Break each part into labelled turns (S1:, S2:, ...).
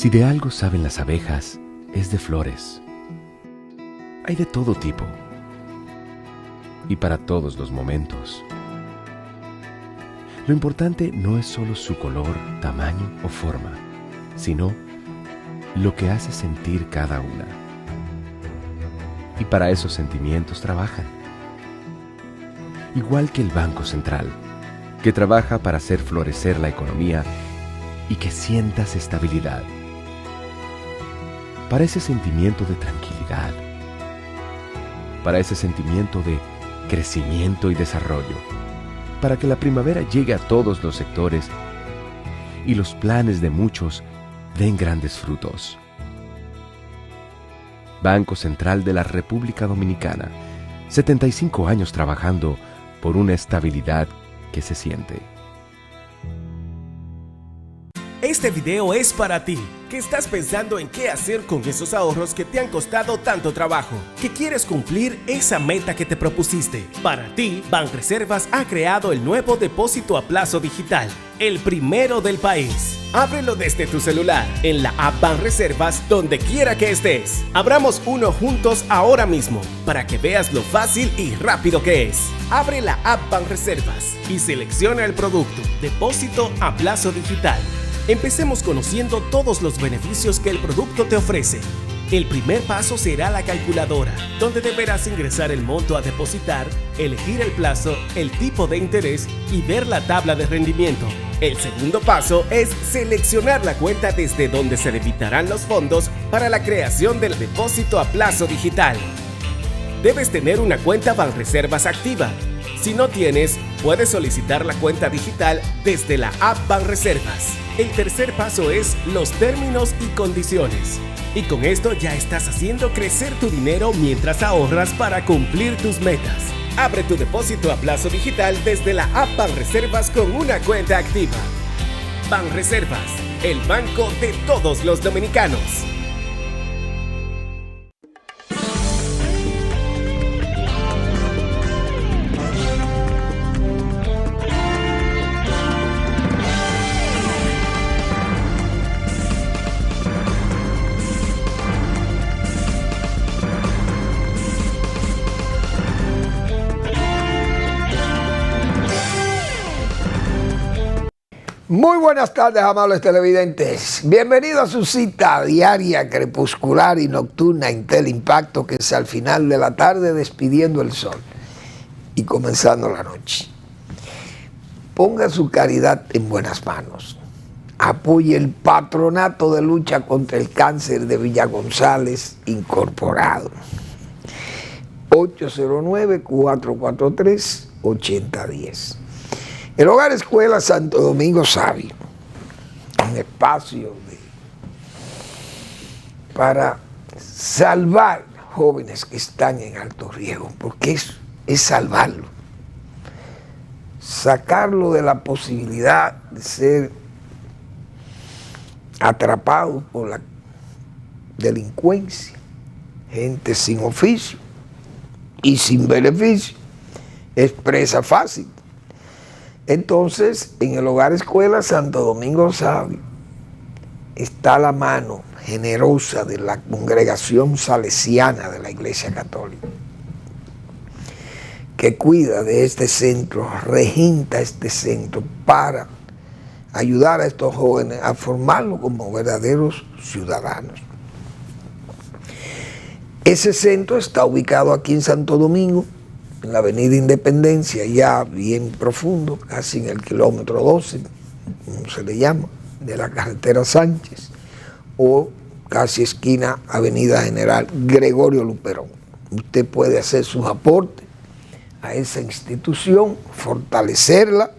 S1: Si de algo saben las abejas, es de flores. Hay de todo tipo y para todos los momentos. Lo importante no es solo su color, tamaño o forma, sino lo que hace sentir cada una. Y para esos sentimientos trabajan. Igual que el Banco Central, que trabaja para hacer florecer la economía y que sientas estabilidad. Para ese sentimiento de tranquilidad, para ese sentimiento de crecimiento y desarrollo, para que la primavera llegue a todos los sectores y los planes de muchos den grandes frutos. Banco Central de la República Dominicana, 75 años trabajando por una estabilidad que se siente.
S2: Este video es para ti, que estás pensando en qué hacer con esos ahorros que te han costado tanto trabajo, que quieres cumplir esa meta que te propusiste. Para ti, Banreservas ha creado el nuevo depósito a plazo digital, el primero del país. Ábrelo desde tu celular, en la app Banreservas, donde quiera que estés. Abramos uno juntos ahora mismo, para que veas lo fácil y rápido que es. Abre la app Banreservas y selecciona el producto, depósito a plazo digital. Empecemos conociendo todos los beneficios que el producto te ofrece. El primer paso será la calculadora, donde deberás ingresar el monto a depositar, elegir el plazo, el tipo de interés y ver la tabla de rendimiento. El segundo paso es seleccionar la cuenta desde donde se debitarán los fondos para la creación del depósito a plazo digital. Debes tener una cuenta Banreservas activa. Si no tienes, puedes solicitar la cuenta digital desde la app Banreservas. El tercer paso es los términos y condiciones. Y con esto ya estás haciendo crecer tu dinero mientras ahorras para cumplir tus metas. Abre tu depósito a plazo digital desde la app Banreservas con una cuenta activa. Banreservas, el banco de todos los dominicanos.
S3: Muy buenas tardes, amables televidentes. Bienvenidos a su cita diaria, crepuscular y nocturna en Teleimpacto, que es al final de la tarde despidiendo el sol y comenzando la noche. Ponga su caridad en buenas manos. Apoye el Patronato de Lucha contra el Cáncer de Villa González Incorporado. 809-443-8010. El Hogar Escuela Santo Domingo Sabio, un espacio para salvar jóvenes que están en alto riesgo, porque es salvarlo, sacarlo de la posibilidad de ser atrapados por la delincuencia, gente sin oficio y sin beneficio, es presa fácil. Entonces, en el Hogar Escuela Santo Domingo Sabio está la mano generosa de la congregación salesiana de la Iglesia Católica, que cuida de este centro, regenta este centro para ayudar a estos jóvenes a formarlos como verdaderos ciudadanos. Ese centro está ubicado aquí en Santo Domingo, en la avenida Independencia, ya bien profundo, casi en el kilómetro 12, como se le llama, de la carretera Sánchez, o casi esquina avenida General Gregorio Luperón. Usted puede hacer sus aportes a esa institución, fortalecerla,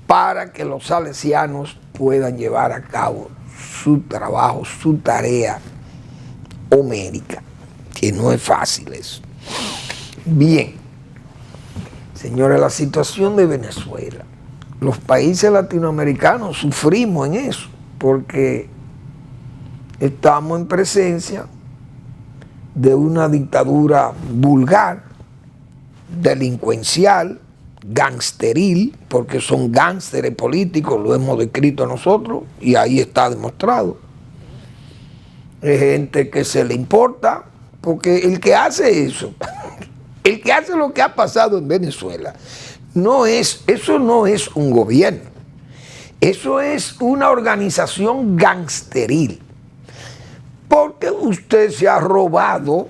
S3: para que los salesianos puedan llevar a cabo su trabajo, su tarea homérica, que no es fácil eso. Bien. Señores, la situación de Venezuela, los países latinoamericanos sufrimos en eso, porque estamos en presencia de una dictadura vulgar, delincuencial, gangsteril, porque son gángsteres políticos, lo hemos descrito nosotros y ahí está demostrado. es gente que se le importa, porque el que hace eso, el que hace lo que ha pasado en Venezuela, eso no es un gobierno, eso es una organización gangsteril, porque usted se ha robado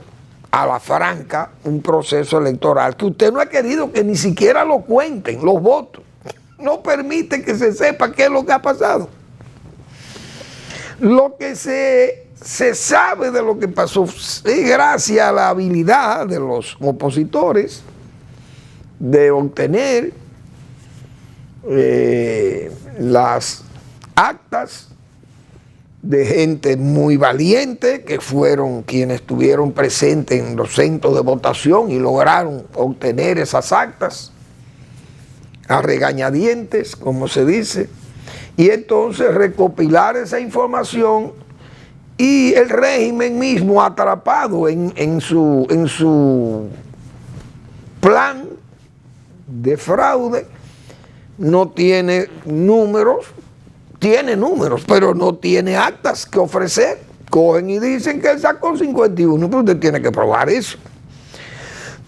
S3: a la franca un proceso electoral que usted no ha querido que ni siquiera lo cuenten los votos, no permite que se sepa qué es lo que ha pasado. Lo que se sabe de lo que pasó es gracias a la habilidad de los opositores de obtener las actas de gente muy valiente que fueron quienes estuvieron presentes en los centros de votación y lograron obtener esas actas a regañadientes, como se dice, y entonces recopilar esa información y el régimen mismo atrapado en su plan de fraude no tiene números, tiene números, pero no tiene actas que ofrecer. Cogen y dicen que él sacó 51, pero usted tiene que probar eso.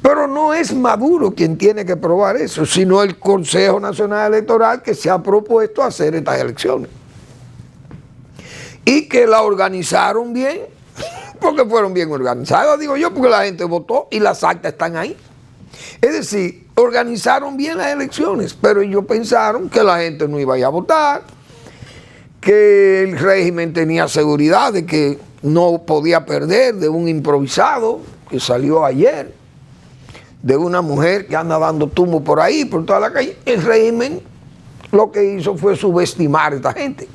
S3: Pero no es Maduro quien tiene que probar eso, sino el Consejo Nacional Electoral que se ha propuesto hacer estas elecciones. Y que la organizaron bien, porque fueron bien organizadas, digo yo, porque la gente votó y las actas están ahí. Es decir, organizaron bien las elecciones, pero ellos pensaron que la gente no iba a ir a votar, que el régimen tenía seguridad de que no podía perder de un improvisado que salió ayer, de una mujer que anda dando tumbo por ahí, por toda la calle. El régimen lo que hizo fue subestimar a esta gente.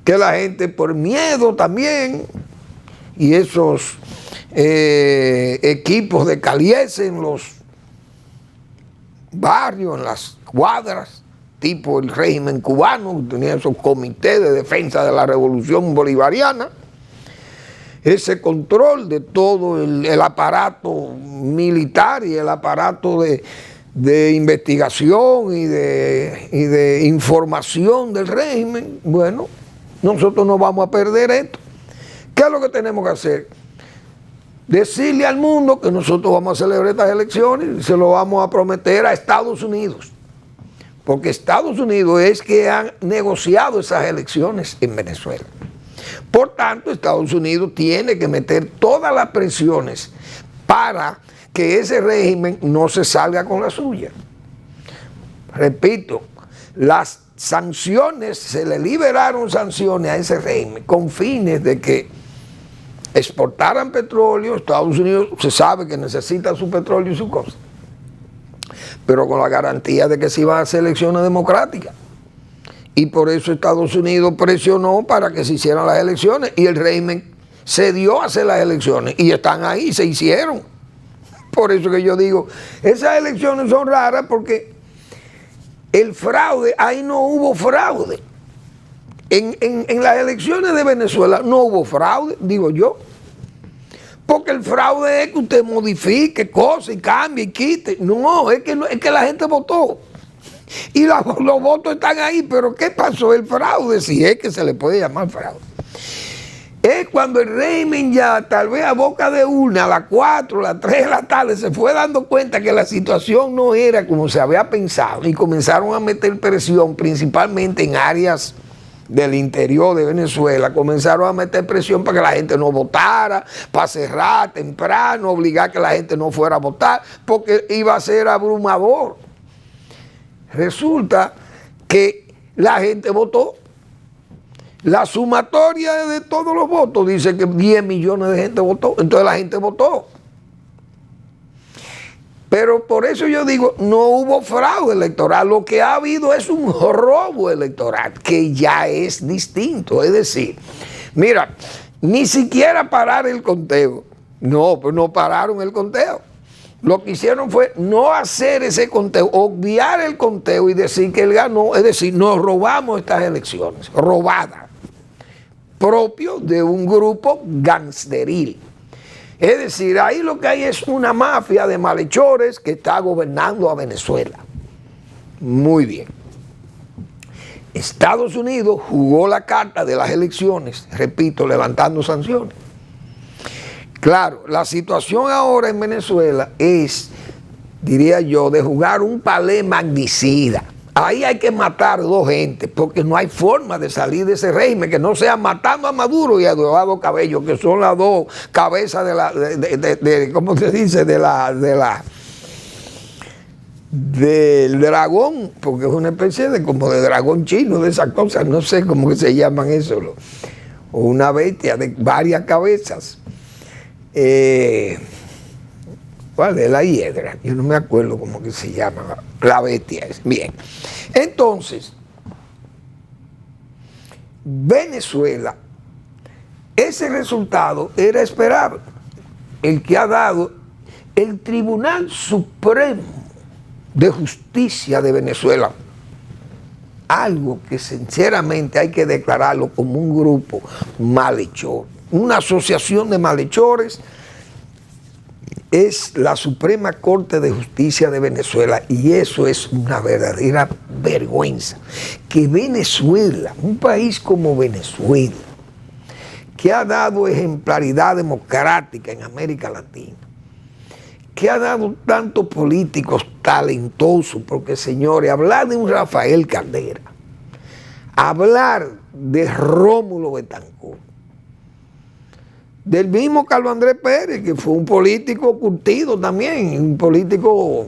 S3: Que la gente por miedo también, y esos equipos de caliese en los barrios, en las cuadras, tipo el régimen cubano, que tenía esos comités de defensa de la revolución bolivariana, ese control de todo el aparato militar y el aparato de investigación y de información del régimen. Bueno, nosotros no vamos a perder esto. ¿Qué es lo que tenemos que hacer? Decirle al mundo que nosotros vamos a celebrar estas elecciones y se lo vamos a prometer a Estados Unidos. Porque Estados Unidos es que han negociado esas elecciones en Venezuela. Por tanto, Estados Unidos tiene que meter todas las presiones para que ese régimen no se salga con la suya. Repito, las sanciones, se le liberaron sanciones a ese régimen con fines de que exportaran petróleo. Estados Unidos se sabe que necesita su petróleo y su cosa, pero con la garantía de que se iban a hacer elecciones democráticas. Y por eso Estados Unidos presionó para que se hicieran las elecciones y el régimen cedió a hacer las elecciones y están ahí, se hicieron. Por eso que yo digo, esas elecciones son raras porque el fraude, ahí no hubo fraude. En las elecciones de Venezuela no hubo fraude, digo yo. Porque el fraude es que usted modifique cosas y cambie y quite. No, es que la gente votó. Y los votos están ahí, pero ¿qué pasó? El fraude, si es que se le puede llamar fraude, es cuando el régimen ya, tal vez a boca de urna, a las 4, a las 3 de la tarde, se fue dando cuenta que la situación no era como se había pensado y comenzaron a meter presión, principalmente en áreas del interior de Venezuela, comenzaron a meter presión para que la gente no votara, para cerrar temprano, obligar a que la gente no fuera a votar, porque iba a ser abrumador. Resulta que la gente votó. La sumatoria de todos los votos dice que 10 millones de gente votó. Entonces la gente votó. Pero por eso yo digo, no hubo fraude electoral. Lo que ha habido es un robo electoral, que ya es distinto. Es decir, mira, ni siquiera parar el conteo. No, pues no pararon el conteo. Lo que hicieron fue no hacer ese conteo, obviar el conteo y decir que él ganó. Es decir, nos robamos estas elecciones, robadas, propio de un grupo gangsteril. Es decir, ahí lo que hay es una mafia de malhechores que está gobernando a Venezuela. Muy bien. Estados Unidos jugó la carta de las elecciones, repito, levantando sanciones. Claro, la situación ahora en Venezuela es, diría yo, de jugar un palé magnicida. Ahí hay que matar dos gentes, porque no hay forma de salir de ese régimen que no sea matando a Maduro y a Diosdado Cabello, que son las dos cabezas ¿cómo se dice? Del dragón, porque es una especie de como de dragón chino, de esas cosas, no sé cómo que se llaman eso, o una bestia de varias cabezas. ¿Cuál es la hiedra? Yo no me acuerdo cómo que se llama, la bestia es. Bien, entonces, Venezuela, ese resultado era esperable, el que ha dado el Tribunal Supremo de Justicia de Venezuela, algo que sinceramente hay que declararlo como un grupo malhechor, una asociación de malhechores. Es la Suprema Corte de Justicia de Venezuela, y eso es una verdadera vergüenza. Que Venezuela, un país como Venezuela, que ha dado ejemplaridad democrática en América Latina, que ha dado tantos políticos talentosos, porque señores, hablar de un Rafael Caldera, hablar de Rómulo Betancourt, del mismo Carlos Andrés Pérez, que fue un político curtido también, un político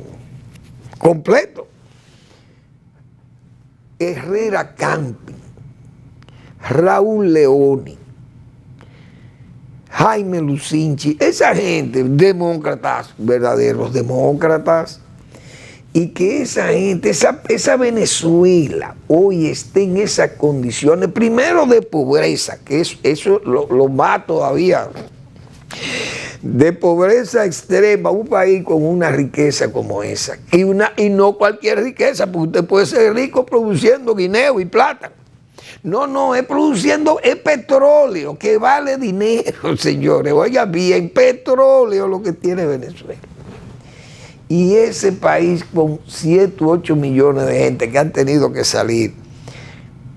S3: completo. Herrera Campi, Raúl Leoni, Jaime Lucinchi, esa gente, demócratas, verdaderos demócratas, y que esa gente, esa Venezuela hoy esté en esas condiciones, primero de pobreza, que eso lo más todavía, de pobreza extrema, un país con una riqueza como esa, y no cualquier riqueza, porque usted puede ser rico produciendo guineo y plátano. No, es produciendo, es petróleo, que vale dinero, señores. Oiga bien, petróleo lo que tiene Venezuela. Y ese país con 7 u 8 millones de gente que han tenido que salir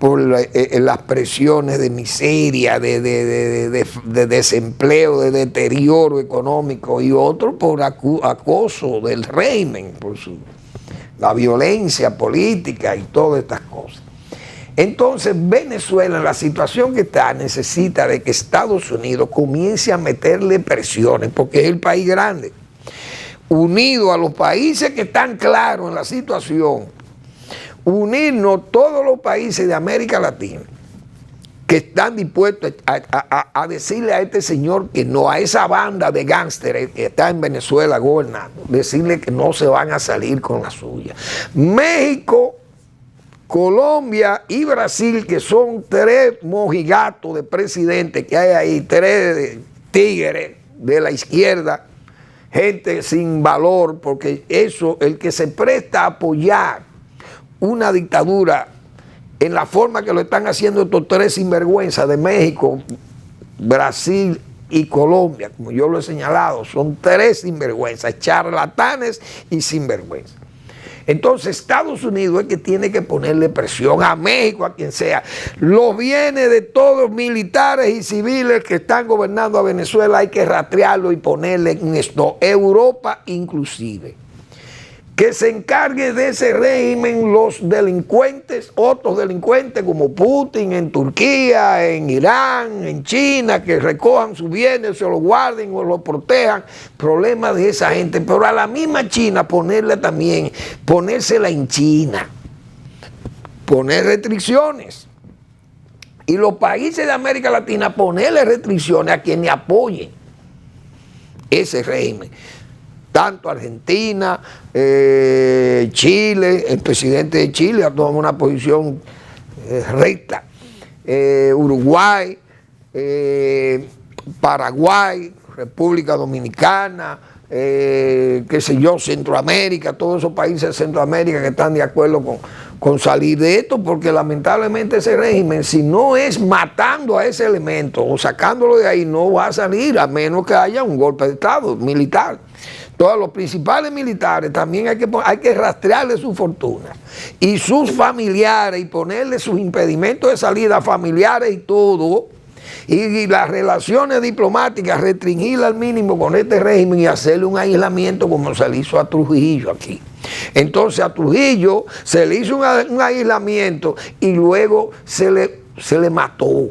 S3: por las presiones de miseria, de desempleo, de deterioro económico, y otros por acoso del régimen, por la violencia política y todas estas cosas. Entonces Venezuela, en la situación que está, necesita de que Estados Unidos comience a meterle presiones, porque es el país grande, unido a los países que están claros en la situación, unirnos todos los países de América Latina que están dispuestos a decirle a este señor que no, a esa banda de gángsteres que está en Venezuela gobernando, decirle que no se van a salir con la suya. México, Colombia y Brasil, que son 3 mojigatos de presidentes que hay ahí, 3 tigres de la izquierda, gente sin valor, porque eso, el que se presta a apoyar una dictadura en la forma que lo están haciendo estos 3 sinvergüenzas de México, Brasil y Colombia, como yo lo he señalado, son 3 sinvergüenzas, charlatanes y sinvergüenzas. Entonces Estados Unidos es que tiene que ponerle presión a México, a quien sea. Los bienes de todos los militares y civiles que están gobernando a Venezuela hay que rastrearlo y ponerle en esto. Europa inclusive. Que se encargue de ese régimen los delincuentes, otros delincuentes como Putin en Turquía, en Irán, en China, que recojan sus bienes, se los guarden o los protejan. Problema de esa gente. Pero a la misma China ponerle también, ponérsela en China, poner restricciones. Y los países de América Latina ponerle restricciones a quienes apoyen ese régimen. Tanto Argentina, Chile, el presidente de Chile ha tomado una posición recta, Uruguay, Paraguay, República Dominicana, qué sé yo, Centroamérica, todos esos países de Centroamérica que están de acuerdo con salir de esto, porque lamentablemente ese régimen, si no es matando a ese elemento o sacándolo de ahí, no va a salir, a menos que haya un golpe de Estado militar. Todos los principales militares también hay que rastrearle su fortuna y sus familiares y ponerle sus impedimentos de salida familiares y todo, y las relaciones diplomáticas restringirlas al mínimo con este régimen y hacerle un aislamiento como se le hizo a Trujillo aquí. Entonces a Trujillo se le hizo un aislamiento y luego se le mató.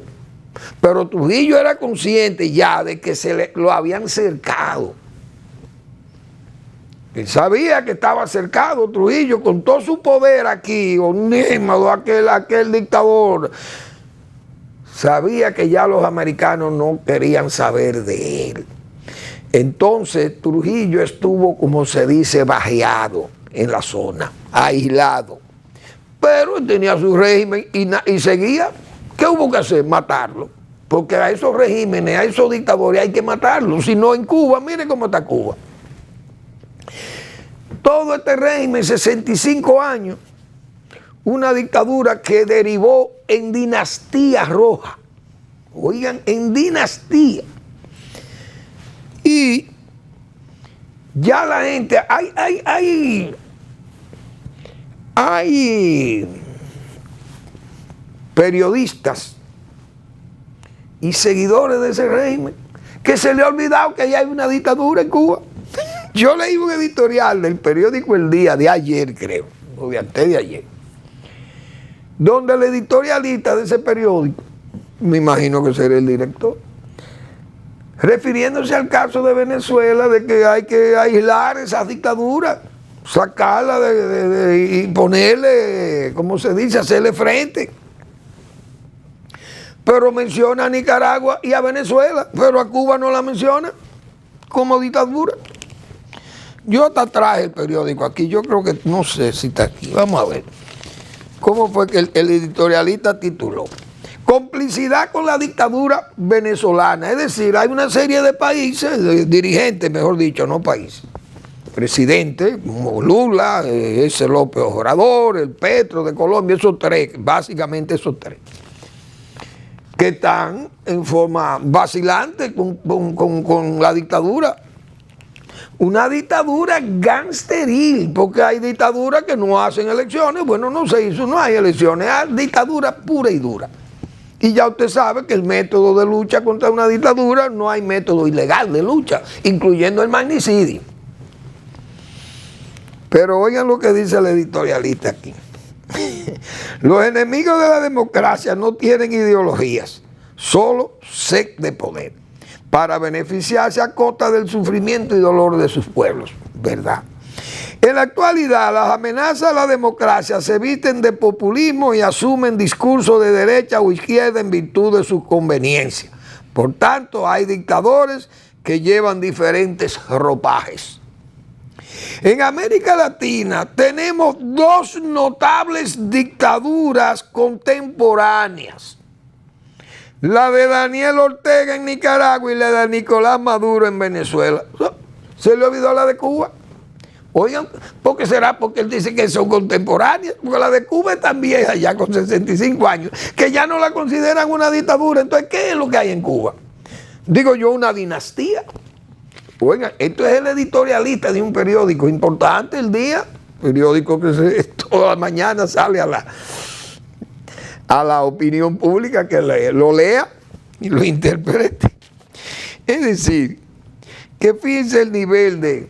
S3: Pero Trujillo era consciente ya de que lo habían cercado. Él sabía que estaba cercado Trujillo con todo su poder aquí, Onímodo, aquel dictador. Sabía que ya los americanos no querían saber de él. Entonces Trujillo estuvo, como se dice, bajeado en la zona, aislado. Pero él tenía su régimen y seguía. ¿Qué hubo que hacer? Matarlo. Porque a esos regímenes, a esos dictadores hay que matarlos. Si no, en Cuba, mire cómo está Cuba. Todo este régimen, 65 años, una dictadura que derivó en dinastía roja. Oigan, en dinastía. Y ya la gente, hay periodistas y seguidores de ese régimen que se le ha olvidado que ya hay una dictadura en Cuba. Yo leí un editorial del periódico El Día de ayer, creo, o de antes de ayer, donde el editorialista de ese periódico, me imagino que será el director, refiriéndose al caso de Venezuela, de que hay que aislar esa dictadura, sacarla y ponerle, ¿cómo se dice?, hacerle frente. Pero menciona a Nicaragua y a Venezuela, pero a Cuba no la menciona como dictadura. Yo hasta traje el periódico aquí, yo creo que, no sé si está aquí, vamos a ver. ¿Cómo fue que el editorialista tituló? Complicidad con la dictadura venezolana. Es decir, hay una serie de países, de dirigentes, mejor dicho, no países. Presidentes, como Lula, ese López Obrador, el Petro de Colombia, esos tres, básicamente esos tres, que están en forma vacilante con la dictadura. Una dictadura gangsteril, porque hay dictaduras que no hacen elecciones. Bueno, no se hizo, no hay elecciones, hay dictadura pura y dura. Y ya usted sabe que el método de lucha contra una dictadura, no hay método ilegal de lucha, incluyendo el magnicidio. Pero oigan lo que dice el editorialista aquí. Los enemigos de la democracia no tienen ideologías, solo sed de poder, para beneficiarse a costa del sufrimiento y dolor de sus pueblos, ¿verdad? En la actualidad, las amenazas a la democracia se visten de populismo y asumen discursos de derecha o izquierda en virtud de su conveniencia. Por tanto, hay dictadores que llevan diferentes ropajes. En América Latina tenemos dos notables dictaduras contemporáneas. La de Daniel Ortega en Nicaragua y la de Nicolás Maduro en Venezuela. ¿Se le olvidó la de Cuba? Oigan, ¿por qué será? Porque él dice que son contemporáneas. Porque la de Cuba es tan vieja, ya con 65 años, que ya no la consideran una dictadura. Entonces, ¿qué es lo que hay en Cuba? Digo yo, una dinastía. Oigan, esto es el editorialista de un periódico importante, El Día, periódico que toda la mañana sale a la opinión pública, que lo lea y lo interprete. Es decir, que fíjense el nivel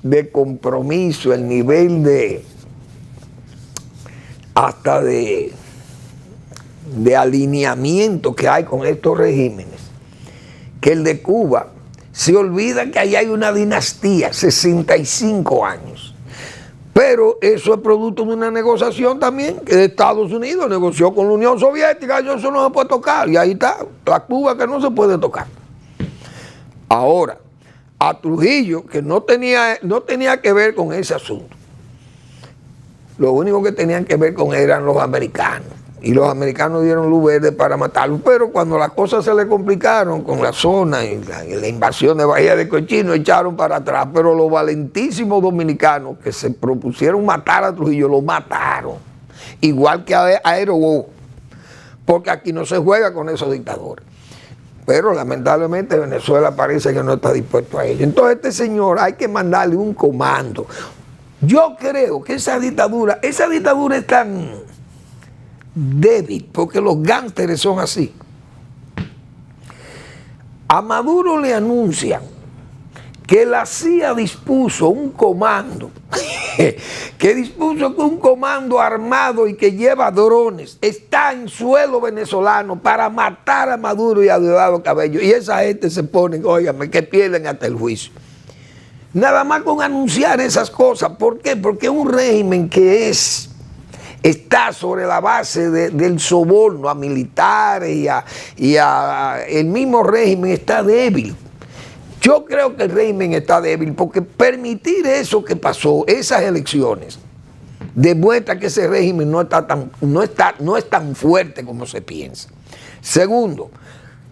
S3: de compromiso, el nivel hasta de alineamiento que hay con estos regímenes, que el de Cuba se olvida que ahí hay una dinastía, 65 años. Pero eso es producto de una negociación también, que Estados Unidos negoció con la Unión Soviética, y eso no se puede tocar, y ahí está, la Cuba que no se puede tocar. Ahora, a Trujillo, que no tenía que ver con ese asunto, lo único que tenían que ver con eran los americanos, y los americanos dieron luz verde para matarlo, pero cuando las cosas se le complicaron con la zona y la invasión de Bahía de Cochino, echaron para atrás, pero los valentísimos dominicanos que se propusieron matar a Trujillo, lo mataron, igual que a Aerobo, porque aquí no se juega con esos dictadores. pero lamentablemente Venezuela parece que no está dispuesto a ello. Entonces este señor hay que mandarle un comando. Yo creo que esa dictadura es tan débil, porque los gánsteres son así. A Maduro le anuncian que la CIA dispuso un comando, armado y que lleva drones, está en suelo venezolano para matar a Maduro y a Diosdado Cabello. Y esa gente se pone, óigame, que pierden hasta el juicio. Nada más con anunciar esas cosas. ¿Por qué? Porque un régimen que está sobre la base del soborno a militares y a el mismo régimen está débil. Yo creo que el régimen está débil porque permitir eso que pasó, esas elecciones, demuestra que ese régimen no es tan fuerte como se piensa. Segundo,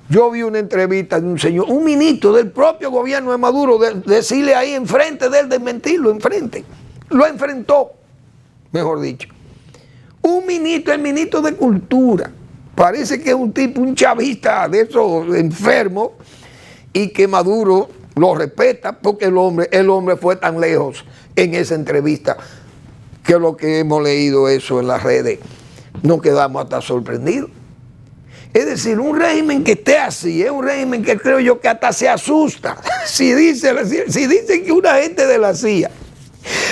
S3: yo vi una entrevista de un señor, un ministro del propio gobierno de Maduro, decirle ahí enfrente de él, desmentirlo enfrente. Lo enfrentó, mejor dicho. Un ministro, el ministro de Cultura, parece que es un tipo, un chavista de esos enfermos, y que Maduro lo respeta porque el hombre fue tan lejos en esa entrevista que lo que hemos leído eso en las redes nos quedamos hasta sorprendidos. Es decir, un régimen que esté así es un régimen que creo yo que hasta se asusta si dicen que una gente de la CIA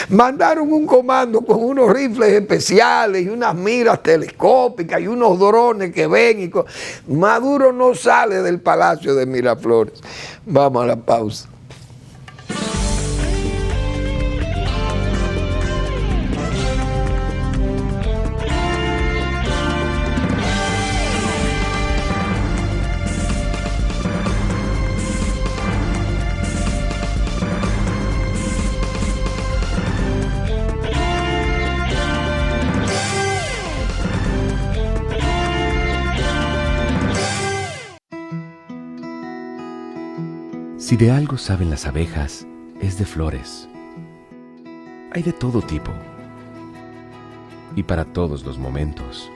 S3: mandaron un comando con unos rifles especiales y unas miras telescópicas y unos drones que ven. Maduro no sale del Palacio de Miraflores. Vamos a la pausa.
S1: Si de algo saben las abejas, es de flores. Hay de todo tipo y para todos los momentos.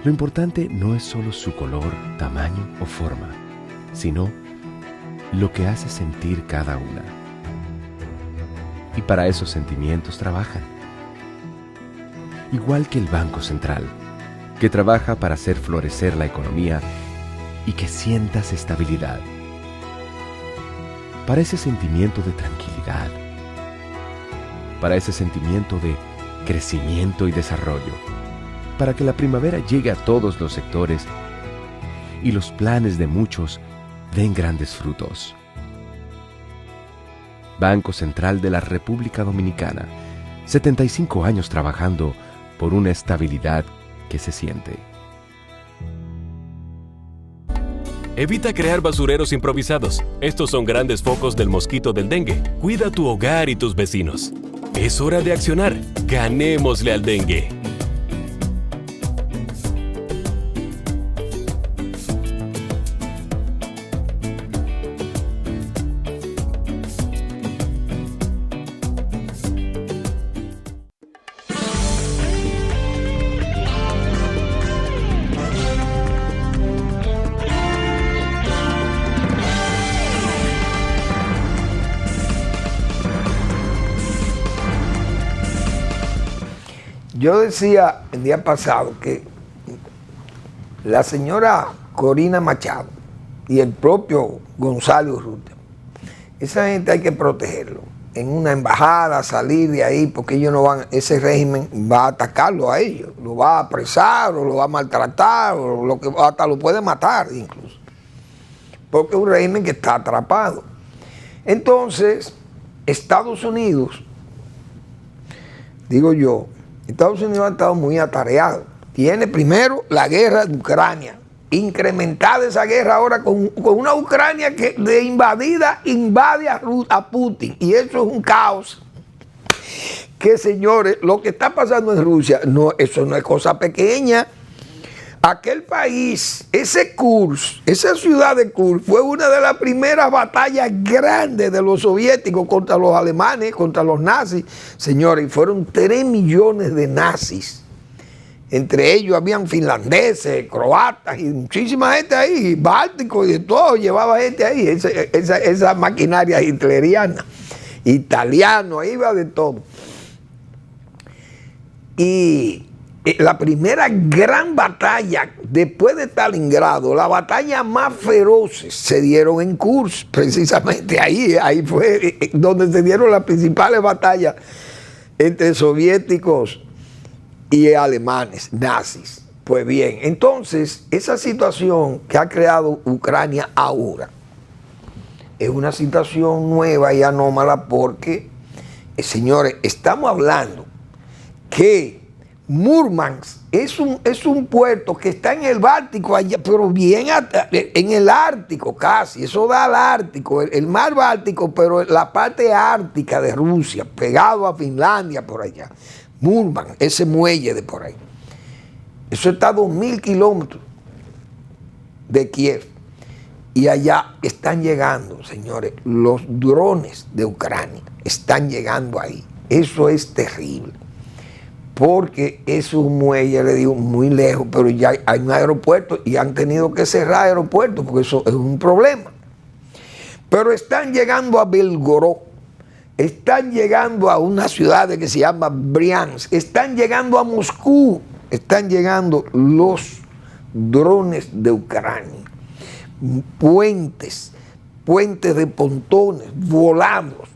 S1: Lo importante no es solo su color, tamaño o forma, sino lo que hace sentir cada una. Y para esos sentimientos trabajan. Igual que el Banco Central, que trabaja para hacer florecer la economía y que sientas estabilidad. Para ese sentimiento de tranquilidad, para ese sentimiento de crecimiento y desarrollo, para que la primavera llegue a todos los sectores y los planes de muchos den grandes frutos. Banco Central de la República Dominicana, 75 años trabajando por una estabilidad que se siente.
S4: Evita crear basureros improvisados. Estos son grandes focos del mosquito del dengue. Cuida tu hogar y tus vecinos. Es hora de accionar. Ganémosle al dengue.
S3: Yo decía el día pasado que la señora Corina Machado y el propio Gonzalo Urrutia, esa gente hay que protegerlo. En una embajada, salir de ahí, porque ellos no van, ese régimen va a atacarlo a ellos, lo va a apresar o lo va a maltratar o hasta lo puede matar incluso, porque es un régimen que está atrapado. Entonces, Estados Unidos, digo yo, Estados Unidos ha estado muy atareado. Tiene primero la guerra de Ucrania, incrementada esa guerra ahora con una Ucrania que de invadida invade a Putin, y eso es un caos. Que señores, lo que está pasando en Rusia, no, eso no es cosa pequeña. Aquel país, ese Kursk, esa ciudad de Kursk, fue una de las primeras batallas grandes de los soviéticos contra los alemanes, contra los nazis. Señores, fueron 3 millones de nazis Entre ellos habían finlandeses, croatas y muchísima gente ahí, bálticos y de todo, llevaba gente ahí, esa maquinaria hitleriana, italiano, ahí iba de todo. Y la primera gran batalla después de Stalingrado, la batalla más feroces se dieron en Kursk, precisamente ahí fue donde se dieron las principales batallas entre soviéticos y alemanes, nazis. Pues bien, entonces esa situación que ha creado Ucrania ahora es una situación nueva y anómala porque, señores, estamos hablando que Murmansk es un puerto que está en el Báltico, allá, pero bien en el Ártico casi, eso da al Ártico, el mar Báltico, pero la parte ártica de Rusia, pegado a Finlandia por allá. Murmansk, ese muelle de por ahí. Eso está a 2.000 kilómetros de Kiev. Y allá están llegando, señores, los drones de Ucrania. Están llegando ahí. Eso es terrible. Porque es un muelle, le digo, muy lejos, pero ya hay un aeropuerto y han tenido que cerrar aeropuertos porque eso es un problema. Pero están llegando a Belgorod. Están llegando a una ciudad que se llama Briansk, están llegando a Moscú, están llegando los drones de Ucrania, puentes de pontones volados,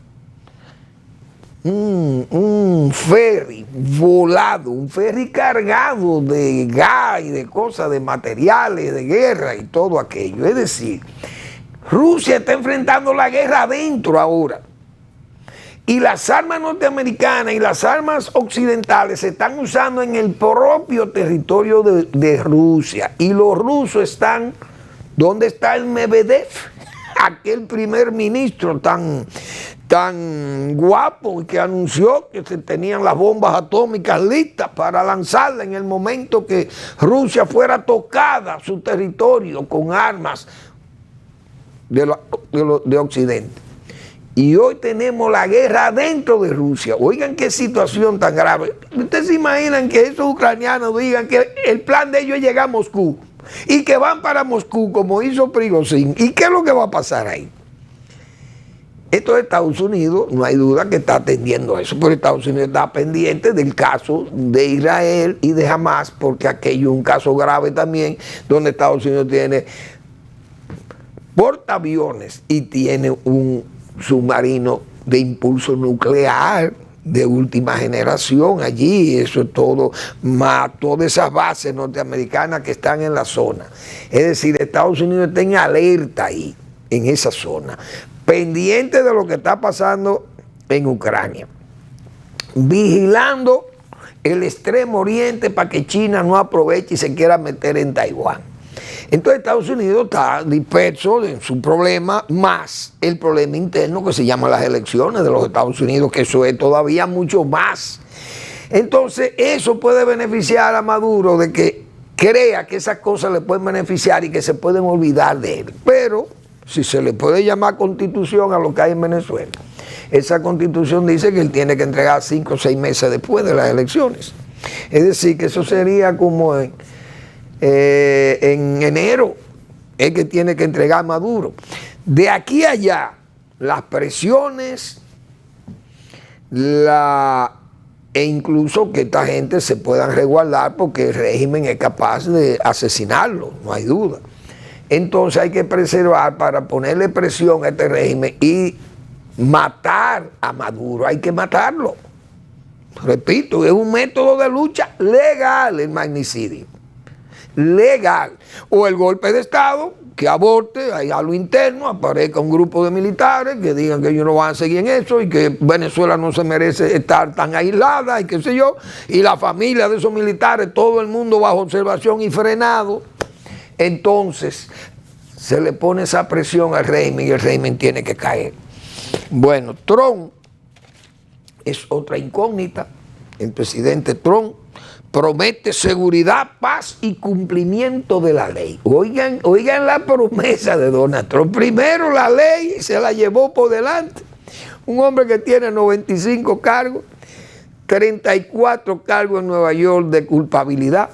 S3: un ferry volado, un ferry cargado de gas y de cosas, de materiales, de guerra y todo aquello. Es decir, Rusia está enfrentando la guerra adentro ahora. Y las armas norteamericanas y las armas occidentales se están usando en el propio territorio de Rusia. Y los rusos están, ¿dónde está el Medvedev? Aquel primer ministro tan guapo que anunció que se tenían las bombas atómicas listas para lanzarla en el momento que Rusia fuera tocada su territorio con armas de Occidente. Y hoy tenemos la guerra dentro de Rusia. Oigan qué situación tan grave. ¿Ustedes se imaginan que esos ucranianos digan que el plan de ellos es llegar a Moscú y que van para Moscú como hizo Prigozhin? ¿Y qué es lo que va a pasar ahí? Esto de Estados Unidos, no hay duda que está atendiendo eso, pero Estados Unidos está pendiente del caso de Israel y de Hamas, porque aquello es un caso grave también, donde Estados Unidos tiene portaaviones y tiene un submarino de impulso nuclear de última generación allí, eso es todo, más todas esas bases norteamericanas que están en la zona. Es decir, Estados Unidos está en alerta ahí, en esa zona, pendiente de lo que está pasando en Ucrania, vigilando el extremo oriente para que China no aproveche y se quiera meter en Taiwán. Entonces Estados Unidos está disperso en su problema, más el problema interno que se llama las elecciones de los Estados Unidos, que eso es todavía mucho más. Entonces eso puede beneficiar a Maduro de que crea que esas cosas le pueden beneficiar y que se pueden olvidar de él. Pero si se le puede llamar constitución a lo que hay en Venezuela, esa constitución dice que él tiene que entregar 5 o 6 meses después de las elecciones. Es decir, que eso sería como en enero, es que tiene que entregar Maduro. De aquí a allá, las presiones, e incluso que esta gente se puedan resguardar porque el régimen es capaz de asesinarlo, no hay duda. Entonces hay que preservar para ponerle presión a este régimen y matar a Maduro, hay que matarlo. Repito, es un método de lucha legal el magnicidio. Legal, o el golpe de Estado que aborte ahí a lo interno, aparezca un grupo de militares que digan que ellos no van a seguir en eso y que Venezuela no se merece estar tan aislada y qué sé yo, y la familia de esos militares, todo el mundo bajo observación y frenado. Entonces se le pone esa presión al régimen y el régimen tiene que caer. Bueno, Trump es otra incógnita. El presidente Trump promete seguridad, paz y cumplimiento de la ley. Oigan la promesa de Donald Trump. Primero la ley se la llevó por delante. Un hombre que tiene 95 cargos, 34 cargos en Nueva York de culpabilidad.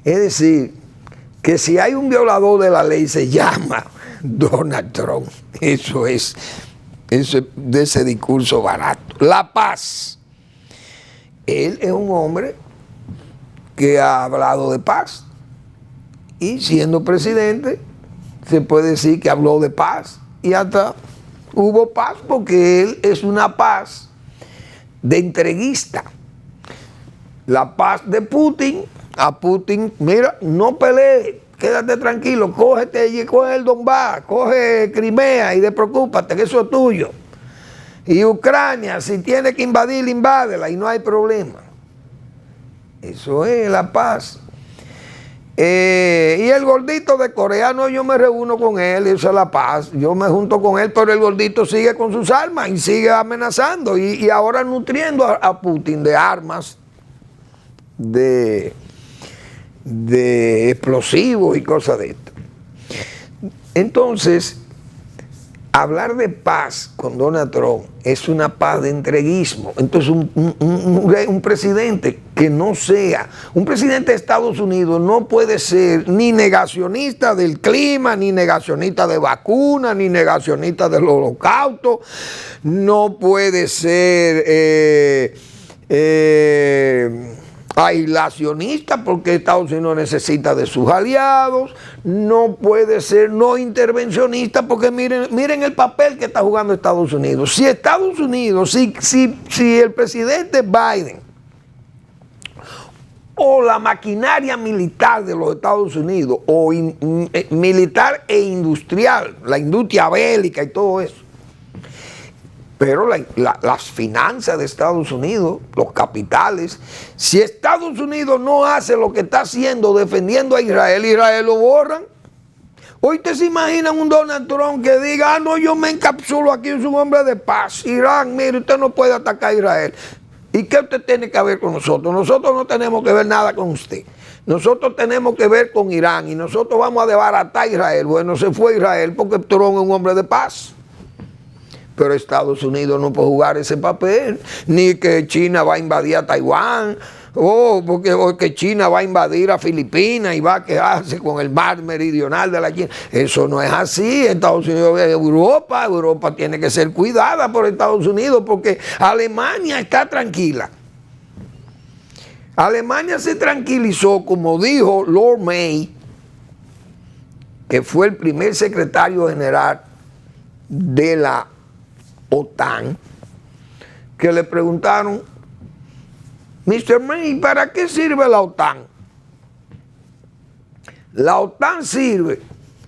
S3: Es decir, que si hay un violador de la ley se llama Donald Trump. Eso es de ese discurso barato. La paz. Él es un hombre que ha hablado de paz. Y siendo presidente, se puede decir que habló de paz. Y hasta hubo paz porque él es una paz de entreguista. La paz de Putin, a Putin, mira, no pelee, quédate tranquilo, coge el Donbass, coge Crimea y despreocúpate, que eso es tuyo. Y Ucrania, si tiene que invadir, invádela y no hay problema. Eso es la paz. Y el gordito de coreano, yo me reúno con él, eso es la paz. Yo me junto con él, pero el gordito sigue con sus armas y sigue amenazando y ahora nutriendo a Putin de armas, de explosivos y cosas de esto. Entonces, hablar de paz con Donald Trump es una paz de entreguismo. Entonces, un presidente que no sea, un presidente de Estados Unidos no puede ser ni negacionista del clima, ni negacionista de vacunas, ni negacionista del holocausto, no puede ser aislacionista porque Estados Unidos necesita de sus aliados, no puede ser no intervencionista porque miren el papel que está jugando Estados Unidos. Si Estados Unidos, si el presidente Biden o la maquinaria militar de los Estados Unidos, o militar e industrial, la industria bélica y todo eso, pero las finanzas de Estados Unidos, los capitales, si Estados Unidos no hace lo que está haciendo defendiendo a Israel, Israel lo borran. Hoy te se imaginan un Donald Trump que diga, no, yo me encapsulo aquí, es un hombre de paz. Irán, mire, usted no puede atacar a Israel. ¿Y qué usted tiene que ver con nosotros? Nosotros no tenemos que ver nada con usted. Nosotros tenemos que ver con Irán y nosotros vamos a desbaratar a Israel. Bueno, se fue Israel porque Trump es un hombre de paz. Pero Estados Unidos no puede jugar ese papel, ni que China va a invadir a Taiwán, o que China va a invadir a Filipinas y va a quedarse con el mar meridional de la China. Eso no es así. Estados Unidos es Europa tiene que ser cuidada por Estados Unidos porque Alemania está tranquila. Alemania se tranquilizó, como dijo Lord May, que fue el primer secretario general de la OTAN, que le preguntaron, Mr. May, ¿para qué sirve la OTAN? La OTAN sirve,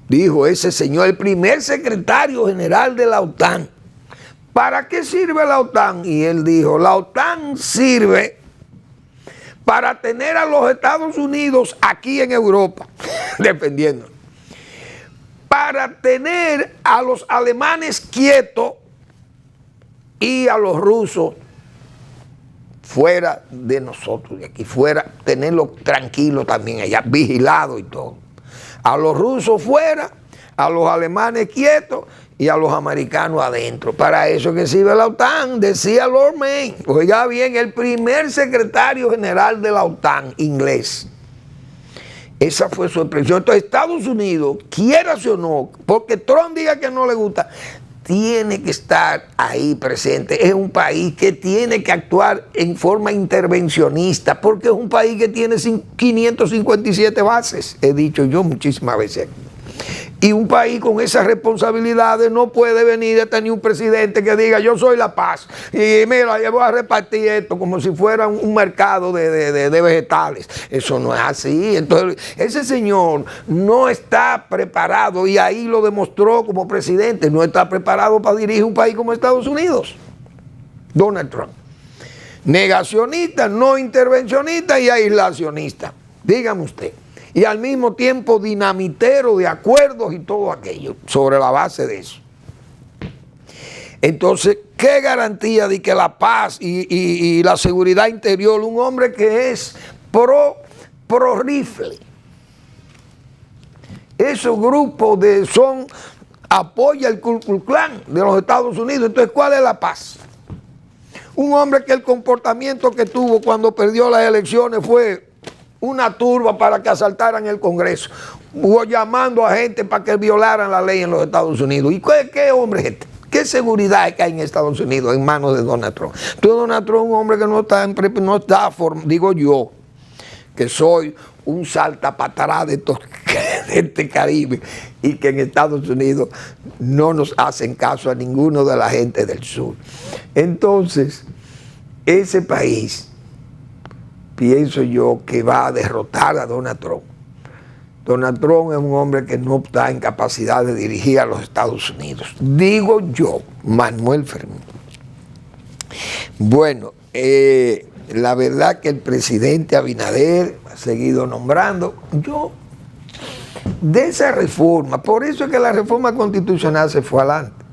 S3: dijo ese señor, el primer secretario general de la OTAN. ¿Para qué sirve la OTAN? Y él dijo, la OTAN sirve para tener a los Estados Unidos aquí en Europa, defendiendo. Para tener a los alemanes quietos y a los rusos fuera de nosotros, de aquí fuera, tenerlos tranquilos también allá, vigilados y todo. A los rusos fuera, a los alemanes quietos y a los americanos adentro. Para eso que sirve la OTAN, decía Lord May. Oiga bien, el primer secretario general de la OTAN, inglés. Esa fue su expresión. Entonces Estados Unidos, quieras o no, porque Trump diga que no le gusta, tiene que estar ahí presente. Es un país que tiene que actuar en forma intervencionista, porque es un país que tiene 557 bases, he dicho yo muchísimas veces. Y un país con esas responsabilidades no puede venir a tener un presidente que diga yo soy la paz y mira, yo voy a repartir esto como si fuera un mercado de vegetales. Eso no es así. Entonces ese señor no está preparado, y ahí lo demostró como presidente, no está preparado para dirigir un país como Estados Unidos. Donald Trump, negacionista, no intervencionista y aislacionista, dígame usted. Y al mismo tiempo dinamitero de acuerdos y todo aquello, sobre la base de eso. Entonces, ¿qué garantía de que la paz y la seguridad interior, un hombre que es pro rifle? Esos grupos apoya el Ku Klux Klan de los Estados Unidos. Entonces, ¿cuál es la paz? Un hombre que el comportamiento que tuvo cuando perdió las elecciones fue una turba para que asaltaran el Congreso, llamando a gente para que violaran la ley en los Estados Unidos. ¿Y qué hombre es este? ¿Qué seguridad que hay en Estados Unidos en manos de Donald Trump? Entonces Donald Trump es un hombre que no está digo yo, que soy un saltapatará de este Caribe y que en Estados Unidos no nos hacen caso a ninguno de la gente del sur. Entonces, ese país, pienso yo que va a derrotar a Donald Trump. Donald Trump es un hombre que no está en capacidad de dirigir a los Estados Unidos. Digo yo, Manuel Fermín. Bueno, la verdad que el presidente Abinader ha seguido nombrando. Yo, de esa reforma, por eso es que la reforma constitucional se fue adelante.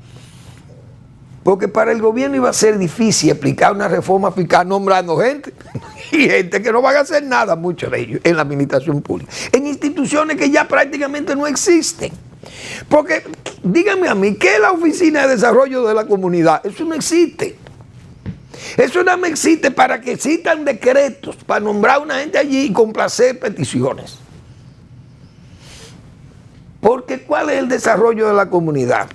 S3: Porque para el gobierno iba a ser difícil explicar una reforma fiscal nombrando gente. Y gente que no van a hacer nada, muchos de ellos, en la administración pública. En instituciones que ya prácticamente no existen. Porque, díganme a mí, ¿qué es la Oficina de Desarrollo de la Comunidad? Eso no existe. Eso nada más existe para que existan decretos, para nombrar a una gente allí y complacer peticiones. Porque ¿cuál es el desarrollo de la comunidad?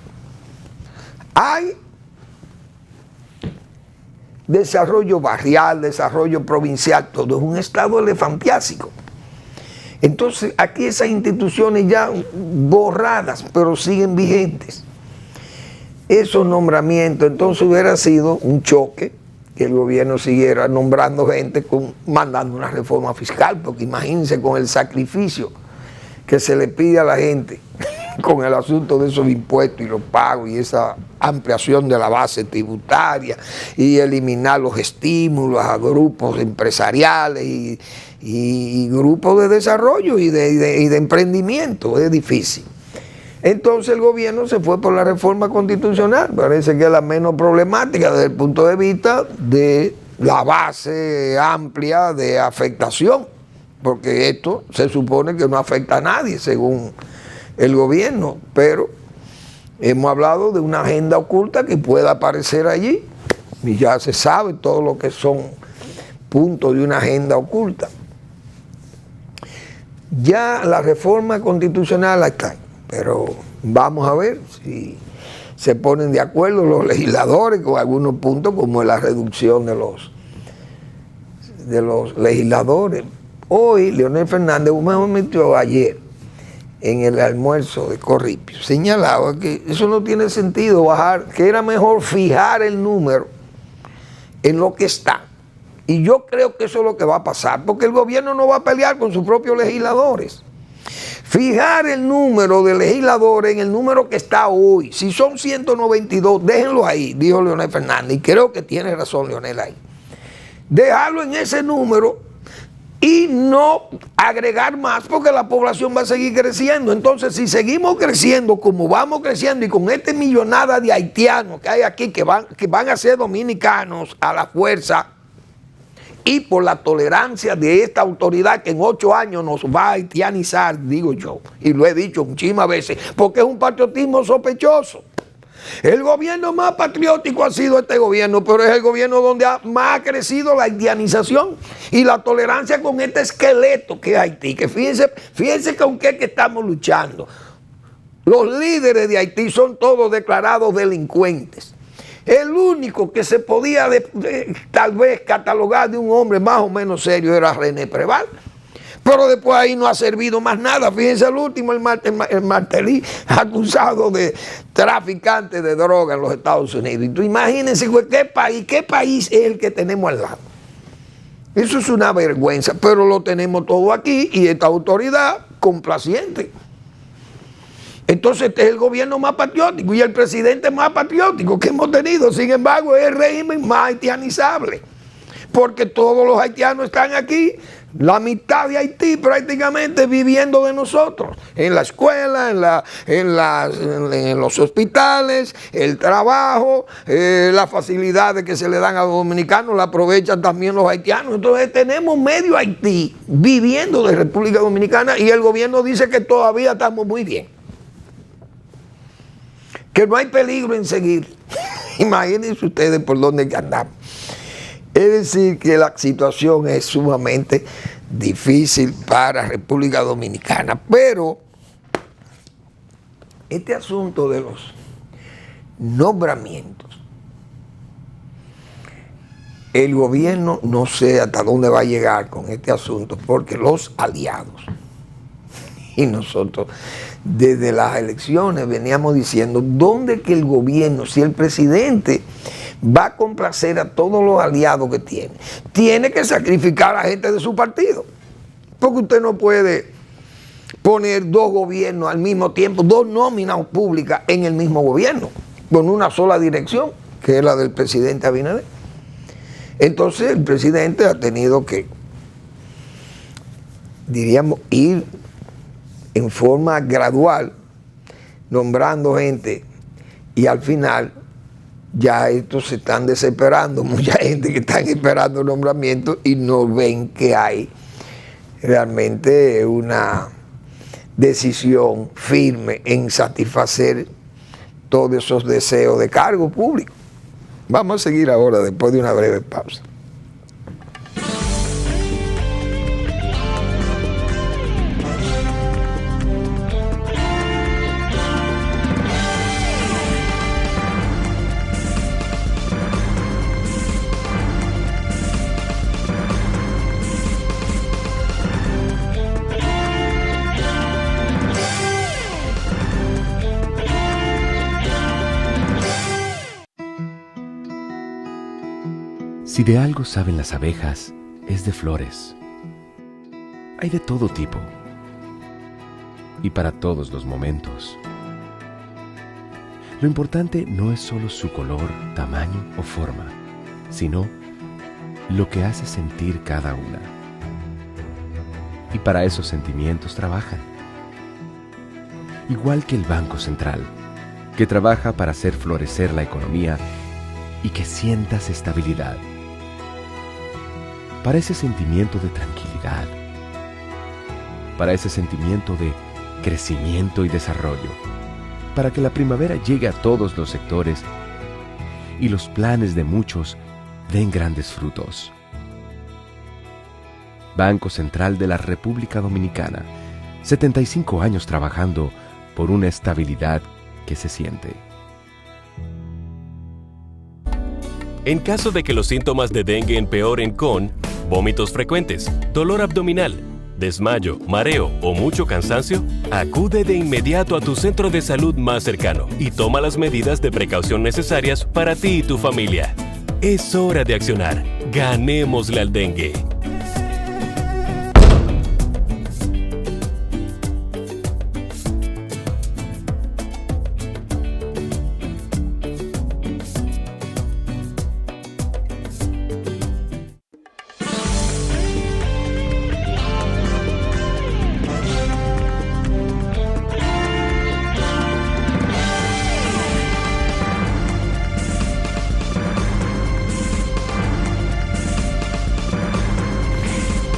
S3: Hay desarrollo barrial, desarrollo provincial, todo es un estado elefantiásico. Entonces, aquí esas instituciones ya borradas, pero siguen vigentes. Esos nombramientos, entonces hubiera sido un choque que el gobierno siguiera nombrando gente, mandando una reforma fiscal, porque imagínense con el sacrificio que se le pide a la gente con el asunto de esos impuestos y los pagos y esa ampliación de la base tributaria y eliminar los estímulos a grupos empresariales y grupos de desarrollo y de emprendimiento. Es difícil. Entonces el gobierno se fue por la reforma constitucional, parece que es la menos problemática desde el punto de vista de la base amplia de afectación, porque esto se supone que no afecta a nadie según el gobierno, pero hemos hablado de una agenda oculta que pueda aparecer allí y ya se sabe todo lo que son puntos de una agenda oculta. Ya la reforma constitucional está, pero vamos a ver si se ponen de acuerdo los legisladores con algunos puntos como la reducción de los legisladores. Hoy Leonel Fernández, mejor metió ayer en el almuerzo de Corripio, señalaba que eso no tiene sentido bajar, que era mejor fijar el número en lo que está. Y yo creo que eso es lo que va a pasar, porque el gobierno no va a pelear con sus propios legisladores. Fijar el número de legisladores en el número que está hoy. Si son 192, déjenlo ahí, dijo Leonel Fernández, y creo que tiene razón Leonel ahí. Dejarlo en ese número y no agregar más, porque la población va a seguir creciendo. Entonces, si seguimos creciendo como vamos creciendo y con esta millonada de haitianos que hay aquí que van a ser dominicanos a la fuerza, y por la tolerancia de esta autoridad que en 8 años nos va a haitianizar, digo yo, y lo he dicho muchísimas veces, porque es un patriotismo sospechoso. El gobierno más patriótico ha sido este gobierno, pero es el gobierno donde más ha crecido la haitianización y la tolerancia con este esqueleto que es Haití. Que fíjense con qué que estamos luchando. Los líderes de Haití son todos declarados delincuentes. El único que se podía tal vez catalogar de un hombre más o menos serio era René Preval. Pero después ahí no ha servido más nada. Fíjense el último, el Martelly, acusado de traficante de droga en los Estados Unidos. Y tú imagínense qué país es el que tenemos al lado. Eso es una vergüenza, pero lo tenemos todo aquí y esta autoridad complaciente. Entonces este es el gobierno más patriótico y el presidente más patriótico que hemos tenido. Sin embargo, es el régimen más haitianizable, porque todos los haitianos están aquí, la mitad de Haití prácticamente viviendo de nosotros, en la escuela, en los hospitales, el trabajo, las facilidades que se le dan a los dominicanos, la aprovechan también los haitianos. Entonces tenemos medio Haití viviendo de República Dominicana y el gobierno dice que todavía estamos muy bien, que no hay peligro en seguir. Imagínense ustedes por dónde andamos. Es decir, que la situación es sumamente difícil para República Dominicana. Pero este asunto de los nombramientos, el gobierno no sé hasta dónde va a llegar con este asunto, porque los aliados y nosotros desde las elecciones veníamos diciendo dónde que el gobierno, si el presidente va a complacer a todos los aliados que tiene que sacrificar a la gente de su partido, porque usted no puede poner dos gobiernos al mismo tiempo, dos nóminas públicas en el mismo gobierno, con una sola dirección, que es la del presidente Abinader. Entonces el presidente ha tenido que, diríamos, ir en forma gradual, nombrando gente, y al final ya estos se están desesperando, mucha gente que están esperando nombramientos y no ven que hay realmente una decisión firme en satisfacer todos esos deseos de cargo público. Vamos a seguir ahora después de una breve pausa.
S1: Si de algo saben las abejas, es de flores. Hay de todo tipo y para todos los momentos. Lo importante no es solo su color, tamaño o forma, sino lo que hace sentir cada una. Y para esos sentimientos trabajan. Igual que el Banco Central, que trabaja para hacer florecer la economía y que sientas estabilidad. Para ese sentimiento de tranquilidad, para ese sentimiento de crecimiento y desarrollo, para que la primavera llegue a todos los sectores y los planes de muchos den grandes frutos. Banco Central de la República Dominicana, 75 años trabajando por una estabilidad que se siente.
S4: En caso de que los síntomas de dengue empeoren con vómitos frecuentes, dolor abdominal, desmayo, mareo o mucho cansancio, acude de inmediato a tu centro de salud más cercano y toma las medidas de precaución necesarias para ti y tu familia. Es hora de accionar. Ganémosle al dengue.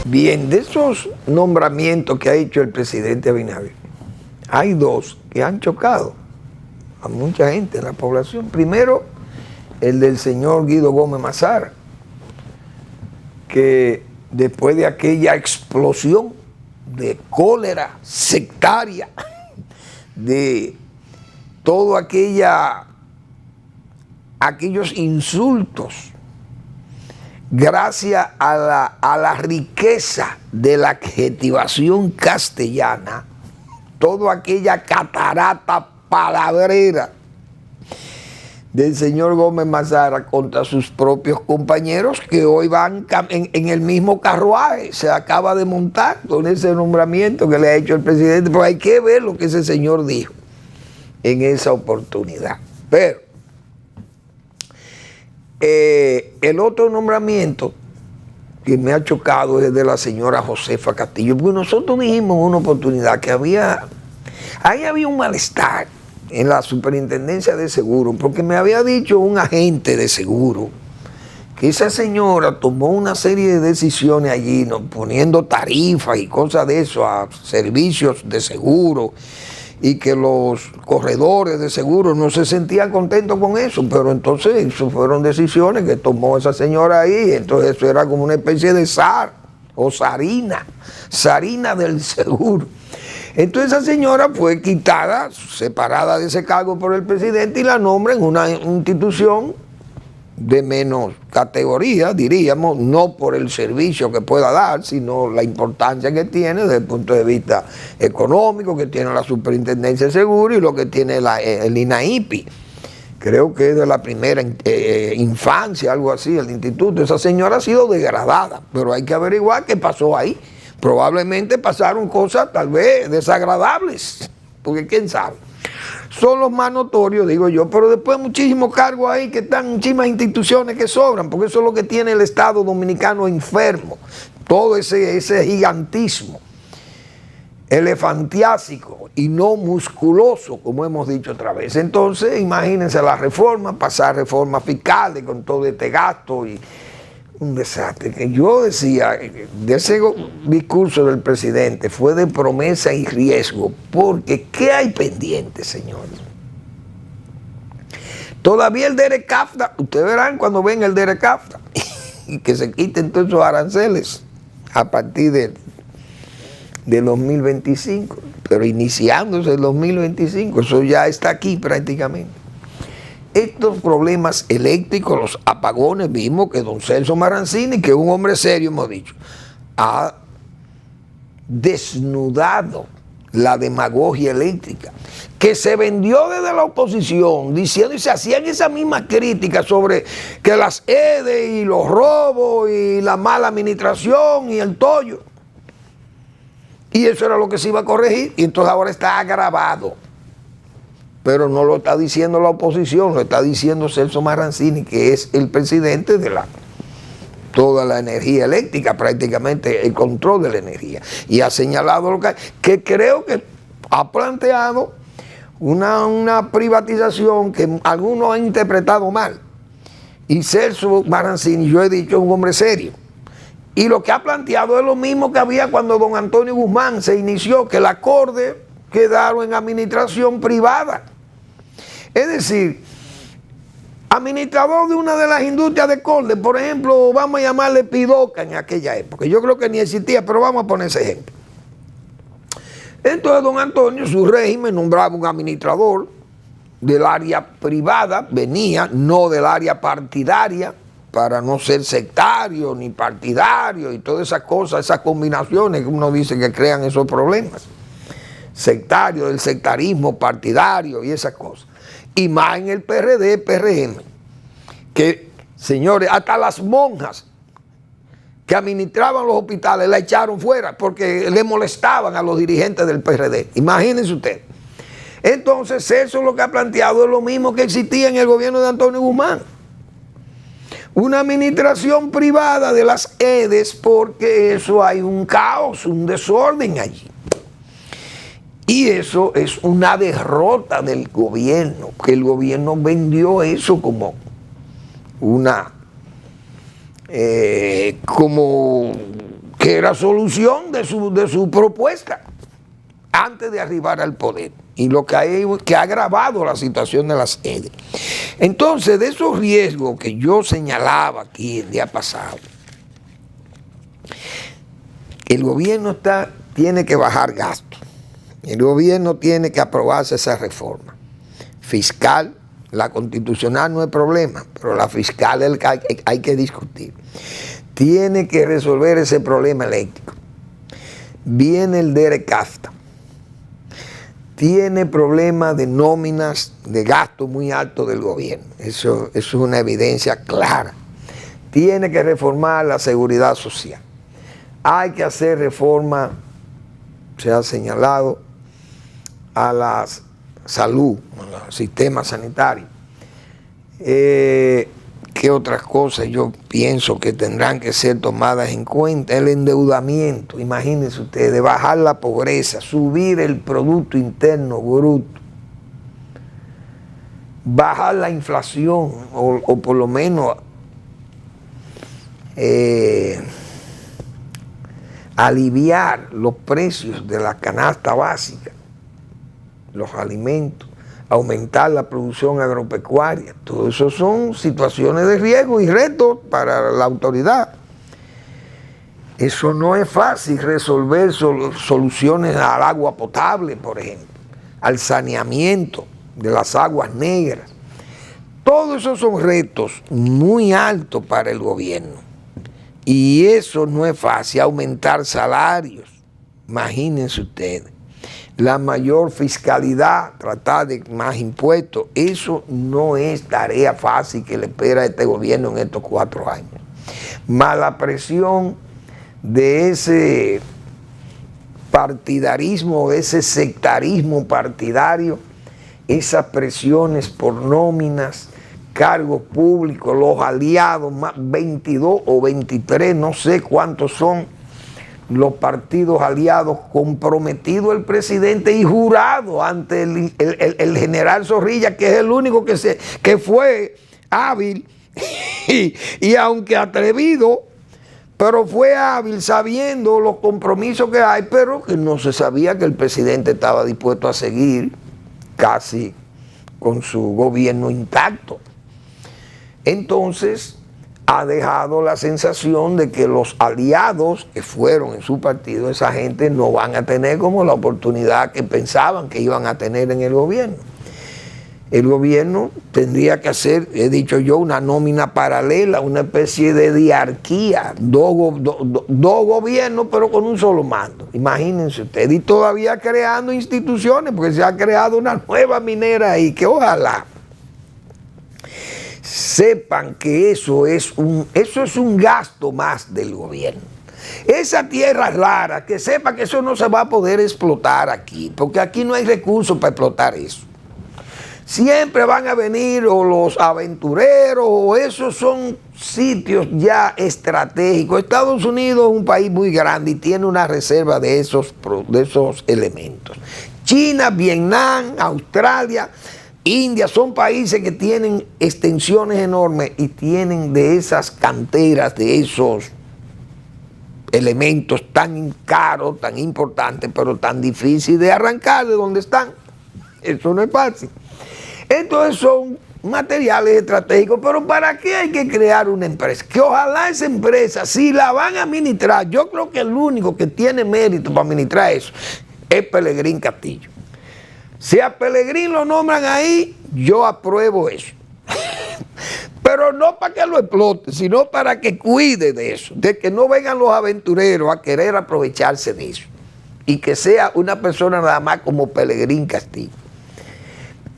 S3: Bien, de esos nombramientos que ha hecho el presidente Abinader, hay dos que han chocado a mucha gente en la población. Primero, el del señor Guido Gómez Mazara, que después de aquella explosión de cólera sectaria, de todo aquellos insultos, gracias a la riqueza de la adjetivación castellana, toda aquella catarata palabrera del señor Gómez Mazara contra sus propios compañeros que hoy van en el mismo carruaje, se acaba de montar con ese nombramiento que le ha hecho el presidente, pero hay que ver lo que ese señor dijo en esa oportunidad. Pero el otro nombramiento que me ha chocado es de la señora Josefa Castillo, porque nosotros dijimos en una oportunidad que ahí había un malestar en la superintendencia de seguro, porque me había dicho un agente de seguro que esa señora tomó una serie de decisiones allí, ¿no?, poniendo tarifas y cosas de eso a servicios de seguro y que los corredores de seguros no se sentían contentos con eso, pero entonces eso fueron decisiones que tomó esa señora ahí, entonces eso era como una especie de zar o zarina del seguro. Entonces esa señora fue quitada, separada de ese cargo por el presidente y la nombra en una institución de menos categoría, diríamos, no por el servicio que pueda dar, sino la importancia que tiene desde el punto de vista económico, que tiene la Superintendencia de Seguros y lo que tiene el INAIPI. Creo que es de la primera infancia, algo así, el instituto. Esa señora ha sido degradada, pero hay que averiguar qué pasó ahí. Probablemente pasaron cosas tal vez desagradables, porque quién sabe. Son los más notorios, digo yo, pero después muchísimos cargos ahí que están, muchísimas instituciones que sobran, porque eso es lo que tiene el Estado dominicano enfermo, todo ese gigantismo, elefantiásico y no musculoso, como hemos dicho otra vez. Entonces, imagínense la reforma, pasar reformas fiscales con todo este gasto y un desastre. Que yo decía, de ese discurso del presidente fue de promesa y riesgo, porque ¿qué hay pendiente, señores? Todavía el DERECAFTA, ustedes verán cuando ven el DERECAFTA, y que se quiten todos esos aranceles a partir de 2025, pero iniciándose el 2025, eso ya está aquí prácticamente. Estos problemas eléctricos, los apagones, vimos que don Celso Marancini, que es un hombre serio, hemos dicho, ha desnudado la demagogia eléctrica, que se vendió desde la oposición, diciendo y se hacían esas mismas críticas sobre que las EDE y los robos y la mala administración y el tollo. Y eso era lo que se iba a corregir, y entonces ahora está agravado. Pero no lo está diciendo la oposición, lo está diciendo Celso Marancini, que es el presidente de toda la energía eléctrica, prácticamente el control de la energía. Y ha señalado lo que creo que ha planteado una privatización que algunos han interpretado mal. Y Celso Marancini, yo he dicho, es un hombre serio. Y lo que ha planteado es lo mismo que había cuando don Antonio Guzmán se inició, que la Corte quedaron en administración privada. Es decir, administrador de una de las industrias de Corte, por ejemplo, vamos a llamarle Pidoca en aquella época. Yo creo que ni existía, pero vamos a poner ese ejemplo. Entonces don Antonio, su régimen, nombraba un administrador del área privada, venía, no del área partidaria, para no ser sectario ni partidario y todas esas cosas, esas combinaciones que uno dice que crean esos problemas. Sectario, del sectarismo partidario y esas cosas. Y más en el PRD, PRM, que, señores, hasta las monjas que administraban los hospitales la echaron fuera porque le molestaban a los dirigentes del PRD. Imagínense ustedes. Entonces, eso es lo que ha planteado, es lo mismo que existía en el gobierno de Antonio Guzmán. Una administración privada de las EDES, porque eso hay un caos, un desorden allí. Y eso es una derrota del gobierno, que el gobierno vendió eso como como que era solución de su propuesta antes de arribar al poder. Y lo que ha agravado la situación de las EDES. Entonces, de esos riesgos que yo señalaba aquí el día pasado, el gobierno tiene que bajar gastos. El gobierno tiene que aprobarse esa reforma. Fiscal, la constitucional no es problema, pero la fiscal es el que hay que discutir. Tiene que resolver ese problema eléctrico. Viene el DERECAFTA. Tiene problemas de nóminas, de gasto muy alto del gobierno. Eso es una evidencia clara. Tiene que reformar la seguridad social. Hay que hacer reforma, se ha señalado, a la salud, al sistema sanitario. ¿Qué otras cosas yo pienso que tendrán que ser tomadas en cuenta? El endeudamiento, imagínense ustedes, bajar la pobreza, subir el Producto Interno Bruto, bajar la inflación o por lo menos aliviar los precios de la canasta básica. los alimentos, aumentar la producción agropecuaria. Todo eso son situaciones de riesgo y retos para la autoridad. Eso no es fácil resolver soluciones al agua potable, por ejemplo, al saneamiento de las aguas negras. Todos esos son retos muy altos para el gobierno. Y eso no es fácil, aumentar salarios. Imagínense ustedes. La mayor fiscalidad, tratar de más impuestos, eso no es tarea fácil que le espera a este gobierno en estos 4 años. Más la presión de ese partidarismo, de ese sectarismo partidario, esas presiones por nóminas, cargos públicos, los aliados, más 22 o 23, no sé cuántos son los partidos aliados, comprometido el presidente y jurado ante el general Zorrilla, que es el único que fue hábil y aunque atrevido, pero fue hábil sabiendo los compromisos que hay, pero que no se sabía que el presidente estaba dispuesto a seguir casi con su gobierno intacto. Entonces ha dejado la sensación de que los aliados que fueron en su partido, esa gente no van a tener como la oportunidad que pensaban que iban a tener en el gobierno. El gobierno tendría que hacer, he dicho yo, una nómina paralela, una especie de diarquía, dos gobiernos pero con un solo mando. Imagínense ustedes, y todavía creando instituciones, porque se ha creado una nueva minera ahí, que ojalá sepan que eso es un gasto más del gobierno. Esa tierra rara, que sepa que eso no se va a poder explotar aquí, porque aquí no hay recursos para explotar eso. Siempre van a venir o los aventureros, o esos son sitios ya estratégicos. Estados Unidos es un país muy grande y tiene una reserva de esos elementos. China, Vietnam, Australia, India, son países que tienen extensiones enormes y tienen de esas canteras, de esos elementos tan caros, tan importantes, pero tan difíciles de arrancar de donde están. Eso no es fácil. Entonces son materiales estratégicos, pero ¿para qué hay que crear una empresa? Que ojalá esa empresa, si la van a administrar, yo creo que el único que tiene mérito para administrar eso es Pelegrín Castillo. Si a Pelegrín lo nombran ahí, yo apruebo eso. Pero no para que lo explote, sino para que cuide de eso, de que no vengan los aventureros a querer aprovecharse de eso. Y que sea una persona nada más como Pelegrín Castillo.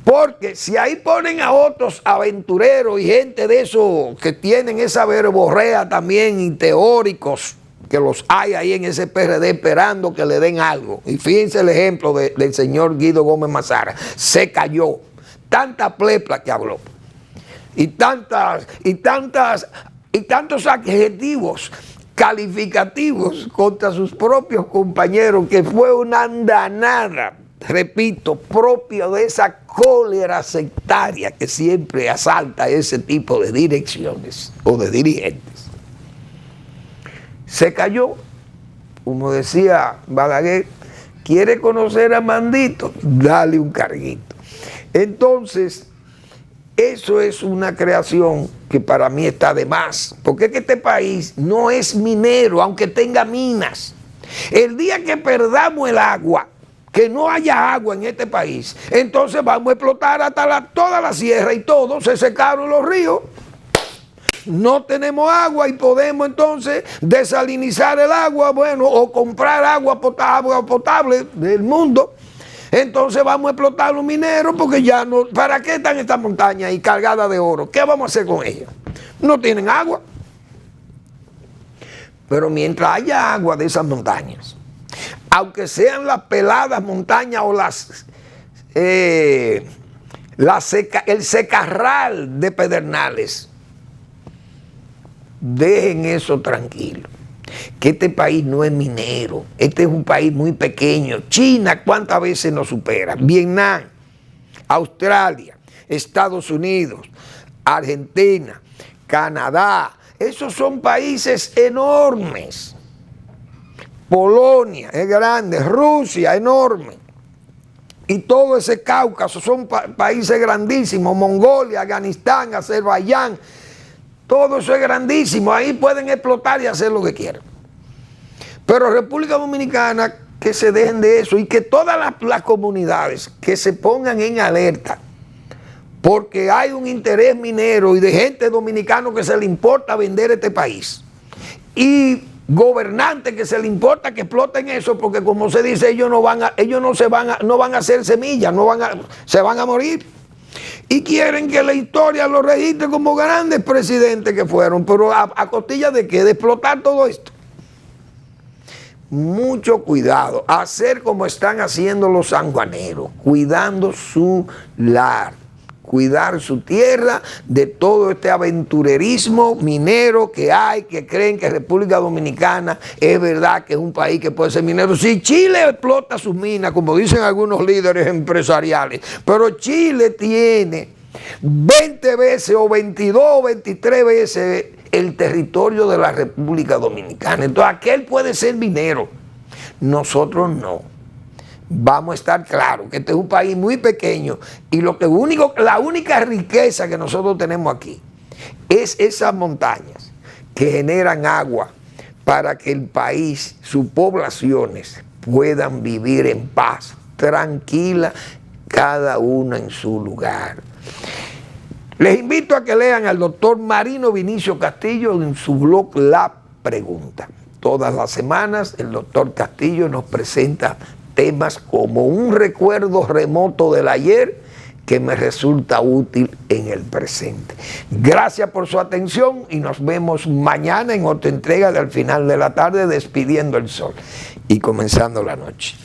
S3: Porque si ahí ponen a otros aventureros y gente de esos que tienen esa verborrea también y teóricos, que los hay ahí en ese PRD esperando que le den algo. Y fíjense el ejemplo del señor Guido Gómez Mazara. Se cayó. Tanta plepla que habló. Y tantos adjetivos calificativos contra sus propios compañeros, que fue una andanada, repito, propio de esa cólera sectaria que siempre asalta ese tipo de direcciones o de dirigentes. Se cayó, como decía Balaguer, quiere conocer a Mandito, dale un carguito. Entonces, eso es una creación que para mí está de más, porque es que este país no es minero, aunque tenga minas. El día que perdamos el agua, que no haya agua en este país, entonces vamos a explotar hasta toda la sierra y todo, se secaron los ríos. No tenemos agua y podemos entonces desalinizar el agua, bueno, o comprar agua potable del mundo. Entonces vamos a explotar los mineros, porque ya no, ¿para qué están estas montañas ahí cargadas de oro? ¿Qué vamos a hacer con ellas? No tienen agua. Pero mientras haya agua de esas montañas, aunque sean las peladas montañas o el secarral de Pedernales, dejen eso tranquilo, que este país no es minero, este es un país muy pequeño. China, ¿cuántas veces nos supera? Vietnam, Australia, Estados Unidos, Argentina, Canadá, esos son países enormes. Polonia es grande, Rusia enorme. y todo ese Cáucaso son países grandísimos, Mongolia, Afganistán, Azerbaiyán, todo eso es grandísimo, ahí pueden explotar y hacer lo que quieran. Pero República Dominicana, que se dejen de eso y que todas las comunidades que se pongan en alerta, porque hay un interés minero y de gente dominicana que se le importa vender este país, y gobernantes que se le importa que exploten eso, porque como se dice, ellos no van a hacer semillas, se van a morir. Y quieren que la historia los registre como grandes presidentes que fueron, pero a costilla de qué, de explotar todo esto. Mucho cuidado, hacer como están haciendo los sanjuaneros, cuidando su lar, cuidar su tierra de todo este aventurerismo minero que hay, que creen que República Dominicana es verdad que es un país que puede ser minero. Si Chile explota sus minas, como dicen algunos líderes empresariales, pero Chile tiene 20 veces o 22 o 23 veces el territorio de la República Dominicana. Entonces aquel puede ser minero, nosotros no. Vamos a estar claros que este es un país muy pequeño y la única riqueza que nosotros tenemos aquí es esas montañas que generan agua para que el país, sus poblaciones puedan vivir en paz, tranquila, cada una en su lugar. Les invito a que lean al doctor Marino Vinicio Castillo en su blog La Pregunta. Todas las semanas el doctor Castillo nos presenta temas como un recuerdo remoto del ayer que me resulta útil en el presente. Gracias por su atención y nos vemos mañana en otra entrega de Al Final de la Tarde, despidiendo el sol y comenzando la noche.